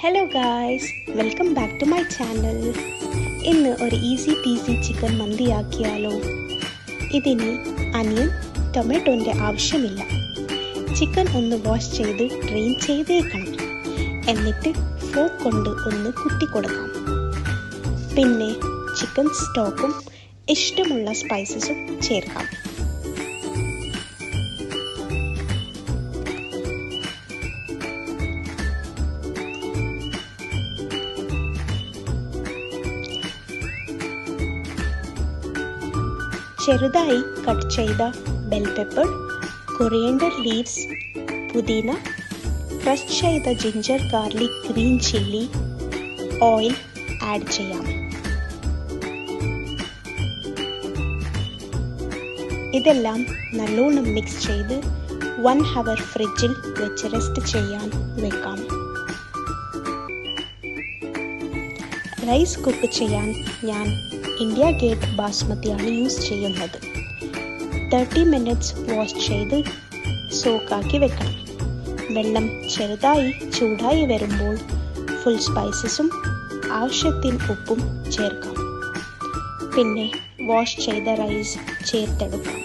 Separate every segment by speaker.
Speaker 1: Hello guys, welcome back to my channel. ഇന്ന് ഒരു easy peasy chicken മന്തിയാക്കിയാലോ. ഇതിന് അനിയൻ ടൊമാറ്റോൻ്റെ ആവശ്യമില്ല. ചിക്കൻ ഒന്ന് വാഷ് ചെയ്ത് ഡ്രെയിൻ ചെയ്തേക്കണം. എന്നിട്ട് ഫോർക്ക് കൊണ്ട് ഒന്ന് കുത്തി കൊടുക്കാം. പിന്നെ ചിക്കൻ സ്റ്റോക്കും ഇഷ്ടമുള്ള സ്പൈസസും ചേർക്കാം. ചെറുതായി കട്ട് ചെയ്ത ബെൽ പെപ്പർ, കൊറിയൻഡർ ലീവ്സ്, പുതിന, ക്രഷ് ചെയ്ത ginger garlic green chilli, oil add ചെയ്യാം. ഇതെല്ലാം നല്ലോണം മിക്സ് ചെയ്ത് 1 hour ഫ്രിഡ്ജിൽ വെച്ച് റെസ്റ്റ് ചെയ്യാൻ വെക്കാം. റൈസ് കുക്ക് ചെയ്യാൻ ഞാൻ ഇന്ത്യ ഗേറ്റ് ബാസ്മതിയാണ് യൂസ് ചെയ്യുന്നത്. 30 minutes വാഷ് ചെയ്ത് സോക്കാക്കി വെക്കണം. വെള്ളം ചെറുതായി ചൂടായി വരുമ്പോൾ ഫുൾ സ്പൈസസും ആവശ്യത്തിന് ഉപ്പും ചേർക്കാം. പിന്നെ വാഷ് ചെയ്ത റൈസ് ചേർത്തെടുക്കാം.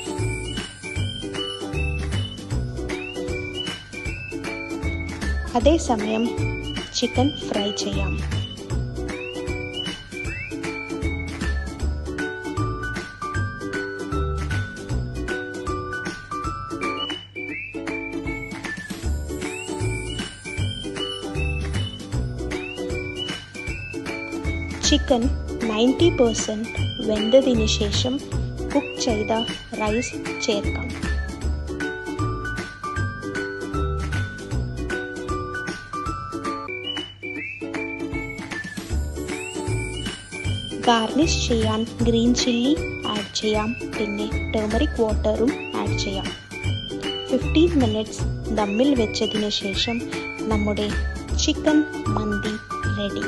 Speaker 1: അതേസമയം ചിക്കൻ ഫ്രൈ ചെയ്യാം. ചിക്കൻ 90% വെന്തതിന് ശേഷം കുക്ക് ചെയ്ത റൈസ് ചേർക്കാം. ഗാർണിഷ് ചെയ്യാൻ ഗ്രീൻ ചില്ലി ആഡ് ചെയ്യാം. പിന്നെ ടർമറിക് വാട്ടറും ആഡ് ചെയ്യാം. 15 minutes ദമ്മിൽ വെച്ചതിന് ശേഷം നമ്മുടെ chicken mandi ready.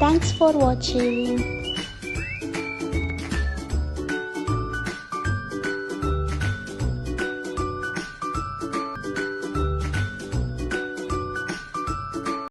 Speaker 1: Thanks for watching.